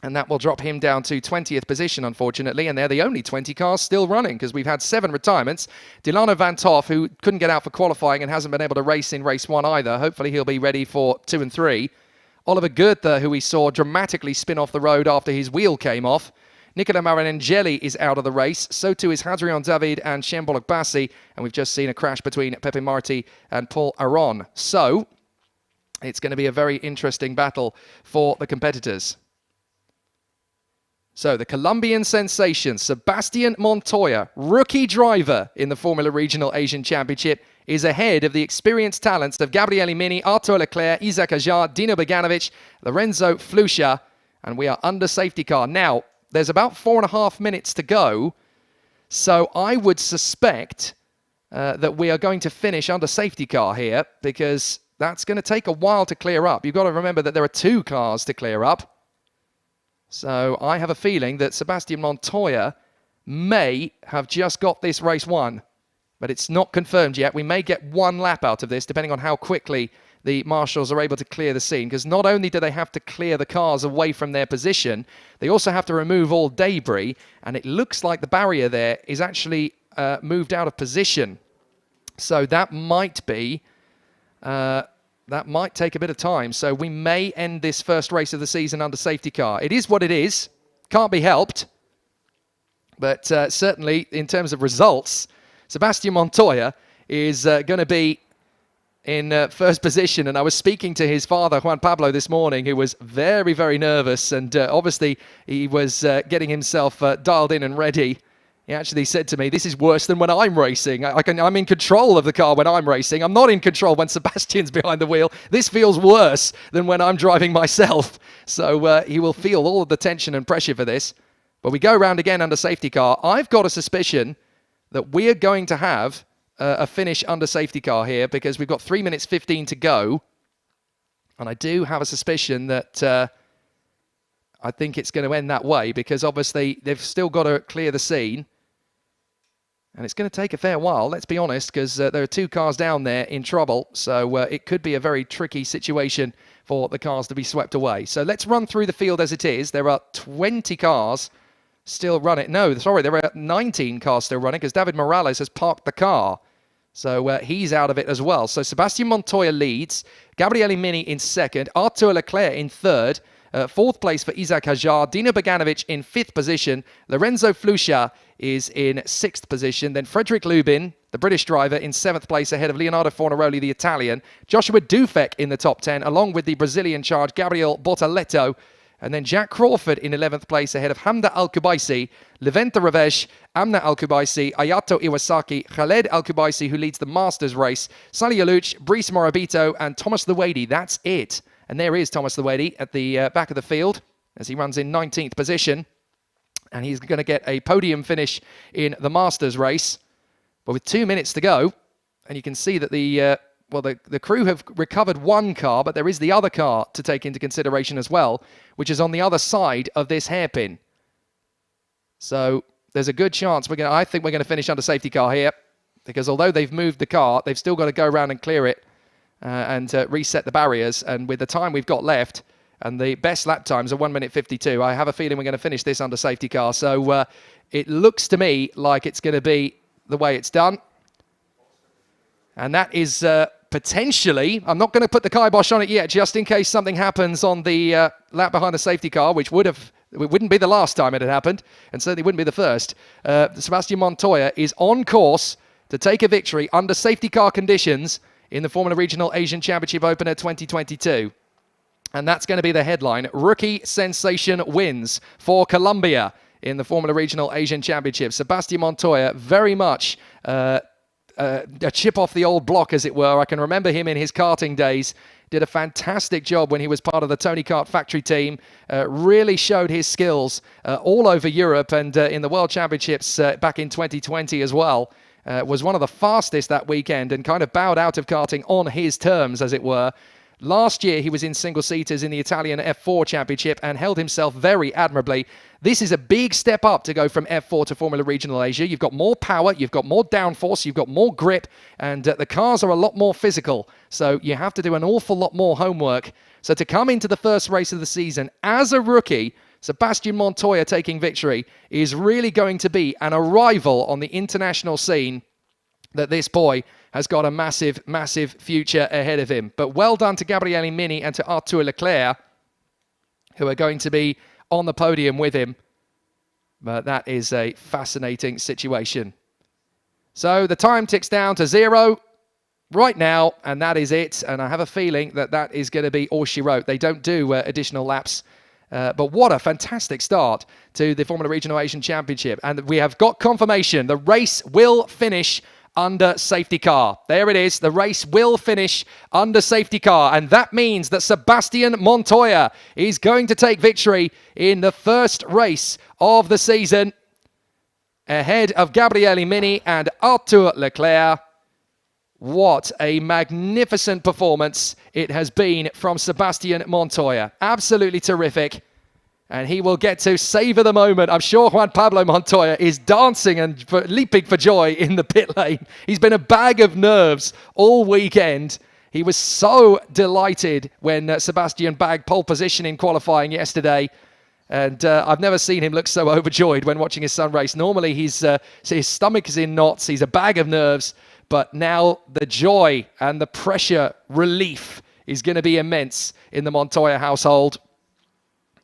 S4: and that will drop him down to 20th position, unfortunately, and they're the only 20 cars still running because we've had 7 retirements. Delano Van Toff, who couldn't get out for qualifying and hasn't been able to race in race 1 either. Hopefully he'll be ready for 2 and 3. Oliver Goethe, who we saw dramatically spin off the road after his wheel came off. Nicola Maranangeli is out of the race. So too is Hadrian David and Chemboluk Bassi, and we've just seen a crash between Pepe Marti and Paul Aron. So it's going to be a very interesting battle for the competitors. So the Colombian sensation, Sebastian Montoya, rookie driver in the Formula Regional Asian Championship, is ahead of the experienced talents of Gabriele Mini, Arthur Leclerc, Isaac Hajar, Dino Beganovic, Lorenzo Flusha, and we are under safety car. Now, there's about 4.5 minutes to go, so I would suspect that we are going to finish under safety car here because that's going to take a while to clear up. You've got to remember that there are 2 cars to clear up. So I have a feeling that Sebastian Montoya may have just got this race won, but it's not confirmed yet. We may get 1 lap out of this, depending on how quickly the marshals are able to clear the scene, because not only do they have to clear the cars away from their position, they also have to remove all debris, and it looks like the barrier there is actually moved out of position. So that might be... that might take a bit of time, so we may end this first race of the season under safety car. It is what it is. Can't be helped. But certainly, in terms of results, Sebastian Montoya is going to be in first position. And I was speaking to his father, Juan Pablo, this morning, who was very, very nervous. And obviously, he was getting himself dialed in and ready. He actually said to me, this is worse than when I'm racing. I'm in control of the car when I'm racing. I'm not in control when Sebastian's behind the wheel. This feels worse than when I'm driving myself. So he will feel all of the tension and pressure for this. But we go round again under safety car. I've got a suspicion that we're going to have a finish under safety car here because we've got 3 minutes 15 to go. And I do have a suspicion that I think it's going to end that way because obviously they've still got to clear the scene. And it's going to take a fair while, let's be honest, because there are 2 cars down there in trouble. So it could be a very tricky situation for the cars to be swept away. So let's run through the field as it is. There are 20 cars still running. No, sorry, there are 19 cars still running because David Morales has parked the car. So he's out of it as well. So Sebastian Montoya leads. Gabriele Mini in 2nd. Arthur Leclerc in 3rd. 4th place for Isaac Hajar. Dino Beganovic in 5th position. Lorenzo Flusha is in 6th position. Then Frederick Lubin, the British driver, in 7th place ahead of Leonardo Fornaroli, the Italian. Joshua Dufek in the top 10, along with the Brazilian charge, Gabriel Bortoleto. And then Jack Crawford in 11th place ahead of Hamda Al-Kubaisi, Leventa Ravesh, Amna Al-Kubaisi, Ayato Iwasaki, Khaled Al-Kubaisi, who leads the Masters race, Salih Alouch, Brice Morabito, and Thomas Luwadi. That's it. And there is Thomas Luwadi at the back of the field as he runs in 19th position. And he's going to get a podium finish in the Masters race. But with 2 minutes to go, And you can see that the crew have recovered one car, but there is the other car to take into consideration as well, which is on the other side of this hairpin. So there's a good chance I think we're going to finish under safety car here, because although they've moved the car, they've still got to go around and clear it and reset the barriers. And with the time we've got left, and the best lap times are 1 minute 52, I have a feeling we're going to finish this under safety car. So it looks to me like it's going to be the way it's done. And that is potentially, I'm not going to put the kibosh on it yet, just in case something happens on the lap behind the safety car, which it wouldn't be the last time it had happened, and certainly wouldn't be the first. Sebastian Montoya is on course to take a victory under safety car conditions in the Formula Regional Asian Championship Opener 2022. And that's going to be the headline. Rookie sensation wins for Colombia in the Formula Regional Asian Championship. Sebastian Montoya, very much a chip off the old block, as it were. I can remember him in his karting days. Did a fantastic job when he was part of the Tony Kart factory team. Really showed his skills all over Europe and in the World Championships back in 2020 as well. Was one of the fastest that weekend and kind of bowed out of karting on his terms, as it were. Last year, he was in single-seaters in the Italian F4 Championship and held himself very admirably. This is a big step up to go from F4 to Formula Regional Asia. You've got more power, you've got more downforce, you've got more grip, and the cars are a lot more physical. So you have to do an awful lot more homework. So to come into the first race of the season as a rookie, Sebastian Montoya taking victory is really going to be an arrival on the international scene that this boy has got a massive, massive future ahead of him. But well done to Gabriele Mini and to Arthur Leclerc, who are going to be on the podium with him. But that is a fascinating situation. So the time ticks down to 0 right now, and that is it. And I have a feeling that that is going to be all she wrote. They don't do additional laps. But what a fantastic start to the Formula Regional Asian Championship. And we have got confirmation. The race will finish under safety car. There it is. The race will finish under safety car. And that means that Sebastian Montoya is going to take victory in the first race of the season ahead of Gabriele Mini and Arthur Leclerc. What a magnificent performance it has been from Sebastian Montoya. Absolutely terrific. And he will get to savor the moment. I'm sure Juan Pablo Montoya is dancing and leaping for joy in the pit lane. He's been a bag of nerves all weekend. He was so delighted when Sebastian bagged pole position in qualifying yesterday. And I've never seen him look so overjoyed when watching his son race. Normally, his stomach is in knots. He's a bag of nerves. But now the joy and the pressure relief is going to be immense in the Montoya household.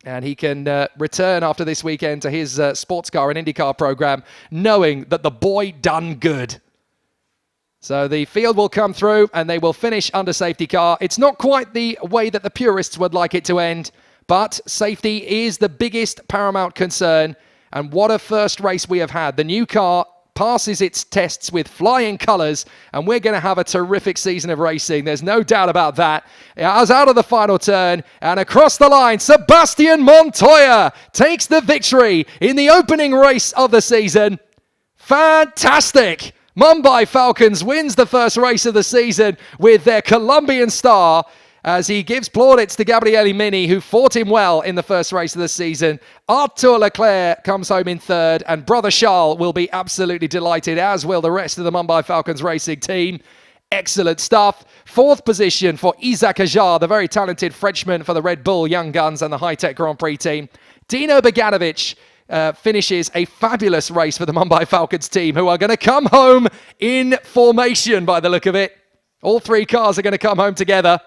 S4: And he can return after this weekend to his sports car and IndyCar program, knowing that the boy done good. So the field will come through and they will finish under safety car. It's not quite the way that the purists would like it to end, but safety is the biggest paramount concern. And what a first race we have had. The new car passes its tests with flying colours, and we're going to have a terrific season of racing. There's no doubt about that. As out of the final turn and across the line, Sebastian Montoya takes the victory in the opening race of the season. Fantastic! Mumbai Falcons wins the first race of the season with their Colombian star, as he gives plaudits to Gabriele Mini, who fought him well in the first race of the season. Arthur Leclerc comes home in third, and brother Charles will be absolutely delighted, as will the rest of the Mumbai Falcons racing team. Excellent stuff. Fourth position for Isaac Ajar, the very talented Frenchman for the Red Bull Young Guns and the High-Tech Grand Prix team. Dino Beganovic finishes a fabulous race for the Mumbai Falcons team, who are going to come home in formation by the look of it. All three cars are going to come home together.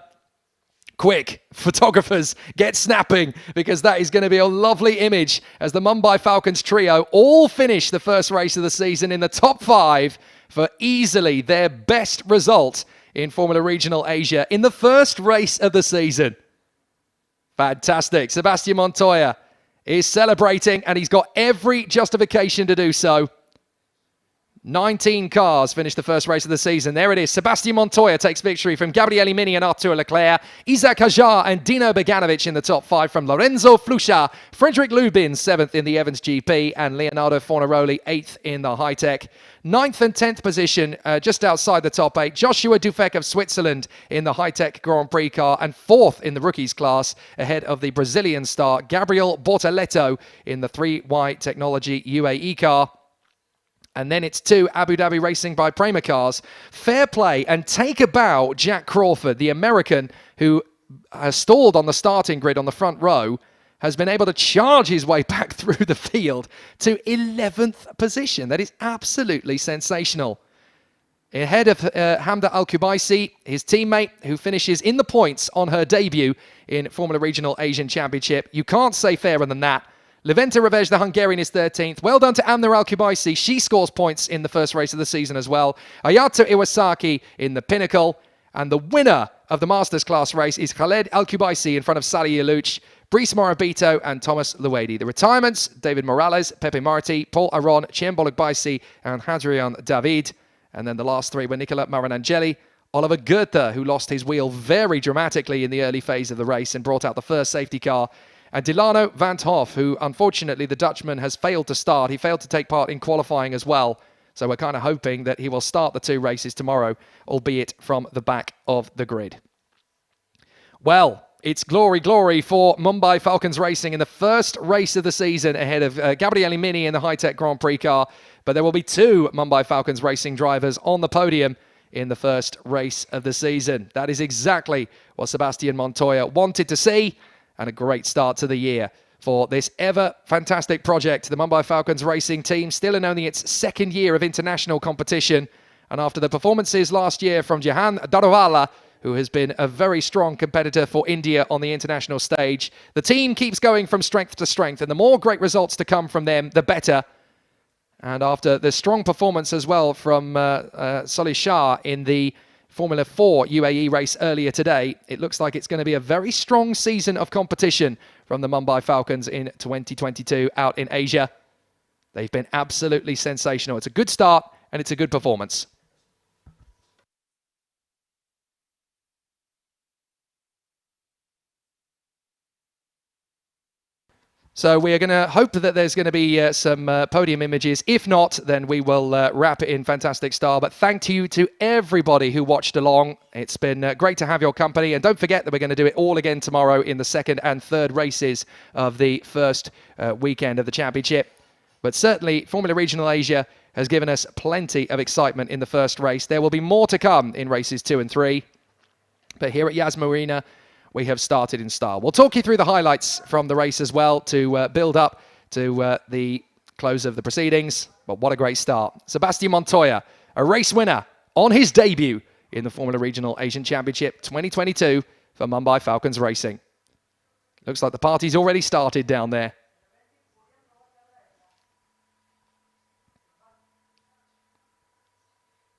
S4: Quick, photographers, get snapping, because that is going to be a lovely image as the Mumbai Falcons trio all finish the first race of the season in the top 5 for easily their best result in Formula Regional Asia in the first race of the season. Fantastic. Sebastian Montoya is celebrating, and he's got every justification to do so. 19 cars finished the first race of the season. There it is. Sebastian Montoya takes victory from Gabriele Mini and Artur Leclerc. Isaac Hajar and Dino Beganovic in the top 5 from Lorenzo Flusha. Frederick Lubin 7th in the Evans GP and Leonardo Fornaroli 8th in the high-tech. 9th and 10th position just outside the top 8. Joshua Dufek of Switzerland in the high-tech Grand Prix car and 4th in the rookies class ahead of the Brazilian star Gabriel Bortoleto in the 3Y Technology UAE car. And then it's 2 Abu Dhabi Racing by PREMA cars. Fair play and take a bow, Jack Crawford, the American who has stalled on the starting grid on the front row, has been able to charge his way back through the field to 11th position. That is absolutely sensational. Ahead of Hamda Al-Kubaisi, his teammate, who finishes in the points on her debut in Formula Regional Asian Championship. You can't say fairer than that. Leventa Revej, the Hungarian, is 13th. Well done to Amna Al-Kubaisi. She scores points in the first race of the season as well. Ayato Iwasaki in the pinnacle. And the winner of the Masters class race is Khaled Al-Kubaisi in front of Sally Yalouch, Brice Morabito and Thomas Luedi. The retirements, David Morales, Pepe Marti, Paul Aron, Chiembol Baisi and Hadrian David. And then the last 3 were Nicola Maranangeli, Oliver Goethe, who lost his wheel very dramatically in the early phase of the race and brought out the first safety car, and Delano van 't Hoff, who unfortunately the Dutchman has failed to start. He failed to take part in qualifying as well. So we're kind of hoping that he will start the 2 races tomorrow, albeit from the back of the grid. Well, it's glory, glory for Mumbai Falcons Racing in the first race of the season ahead of Gabriele Mini in the high-tech Grand Prix car. But there will be 2 Mumbai Falcons Racing drivers on the podium in the first race of the season. That is exactly what Sebastian Montoya wanted to see. And a great start to the year for this ever fantastic project. The Mumbai Falcons Racing team still in only its 2nd year of international competition. And after the performances last year from Jahan Darovala, who has been a very strong competitor for India on the international stage, the team keeps going from strength to strength. And the more great results to come from them, the better. And after the strong performance as well from Solly Shah in the Formula 4 UAE race earlier today, it looks like it's going to be a very strong season of competition from the Mumbai Falcons in 2022 out in Asia. They've been absolutely sensational. It's a good start and it's a good performance. So we are going to hope that there's going to be some podium images. If not, then we will wrap it in fantastic style. But thank you to everybody who watched along. It's been great to have your company. And don't forget that we're going to do it all again tomorrow in the 2nd and 3rd races of the first weekend of the championship. But certainly, Formula Regional Asia has given us plenty of excitement in the first race. There will be more to come in races 2 and 3. But here at Yas Marina, we have started in style. We'll talk you through the highlights from the race as well to build up to the close of the proceedings. But what a great start. Sebastian Montoya, a race winner on his debut in the Formula Regional Asian Championship 2022 for Mumbai Falcons Racing. Looks like the party's already started down there.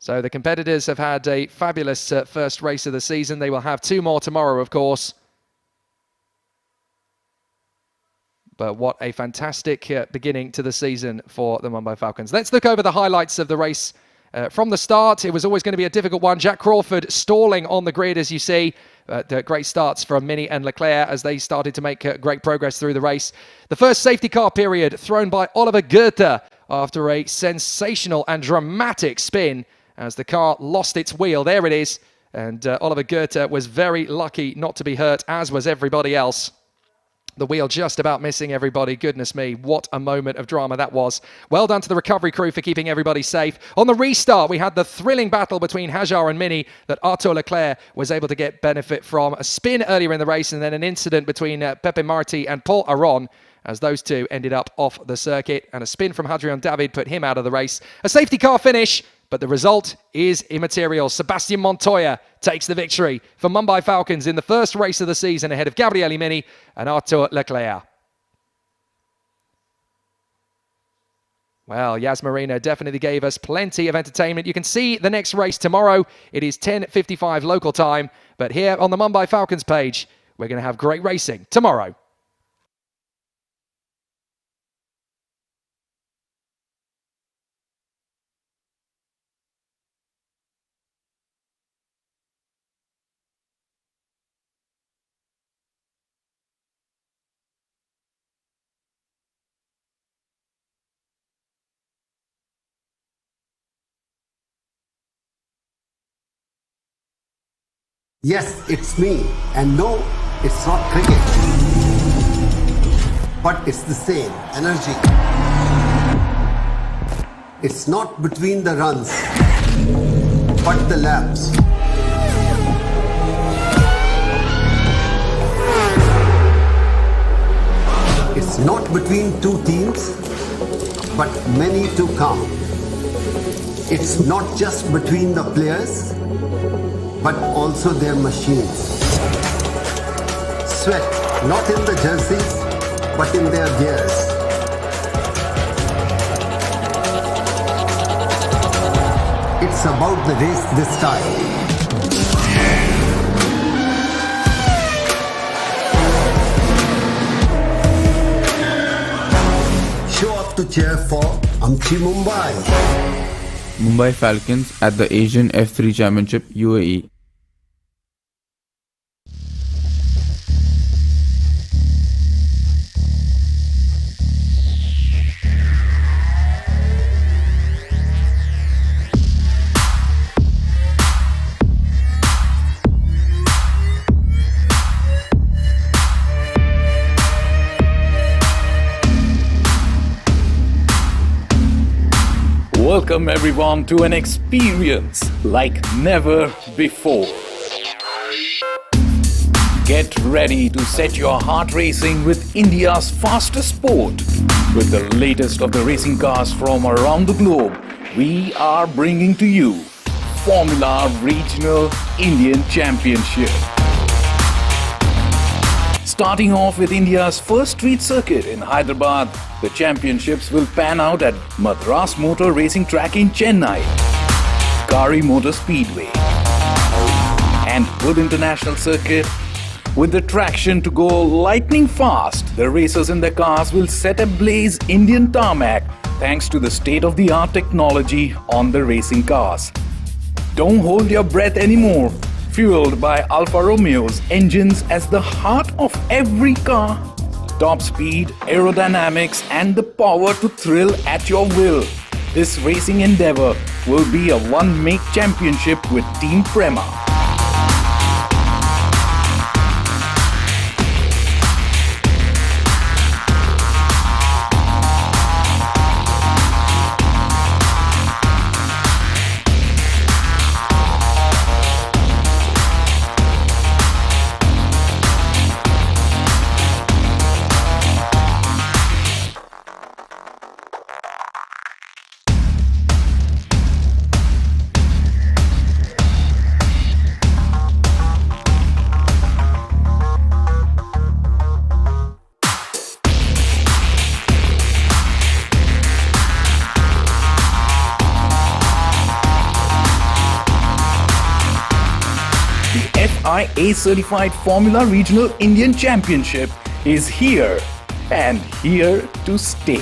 S4: So the competitors have had a fabulous first race of the season. They will have 2 more tomorrow, of course. But what a fantastic beginning to the season for the Mumbai Falcons. Let's look over the highlights of the race from the start. It was always going to be a difficult one. Jack Crawford stalling on the grid, as you see. Great starts from Mini and Leclerc as they started to make great progress through the race. The first safety car period thrown by Oliver Goethe after a sensational and dramatic spin as the car lost its wheel. There it is. And Oliver Goethe was very lucky not to be hurt, as was everybody else. The wheel just about missing everybody. Goodness me, what a moment of drama that was. Well done to the recovery crew for keeping everybody safe. On the restart, we had the thrilling battle between Hajar and Mini that Artur Leclerc was able to get benefit from. A spin earlier in the race and then an incident between Pepe Marti and Paul Aron as those 2 ended up off the circuit. And a spin from Hadrian David put him out of the race. A safety car finish, but the result is immaterial. Sebastian Montoya takes the victory for Mumbai Falcons in the first race of the season ahead of Gabriele Mini and Artur Leclerc. Well, Yas Marina definitely gave us plenty of entertainment. You can see the next race tomorrow. It is 10:55 local time. But here on the Mumbai Falcons page, we're going to have great racing tomorrow.
S1: Yes, it's me. And no, it's not cricket. But it's the same energy. It's not between the runs, but the laps. It's not between two teams, but many to come. It's not just between the players, but also their machines. Sweat, not in the jerseys, but in their gears. It's about the race this time. Show up to cheer for Amchi Mumbai.
S2: Mumbai Falcons at the Asian F3 Championship, UAE.
S3: Welcome everyone to an experience like never before. Get ready to set your heart racing with India's fastest sport. With the latest of the racing cars from around the globe, we are bringing to you Formula Regional Indian Championship. Starting off with India's first street circuit in Hyderabad, the championships will pan out at Madras Motor Racing Track in Chennai, Kari Motor Speedway, and Wood International Circuit. With the traction to go lightning fast, the racers in their cars will set ablaze Indian tarmac thanks to the state-of-the-art technology on the racing cars. Don't hold your breath anymore. Fueled by Alfa Romeo's engines as the heart of every car. Top speed, aerodynamics and the power to thrill at your will. This racing endeavor will be a one-make championship with Team PREMA. FIA certified Formula Regional Indian Championship is here and here to stay.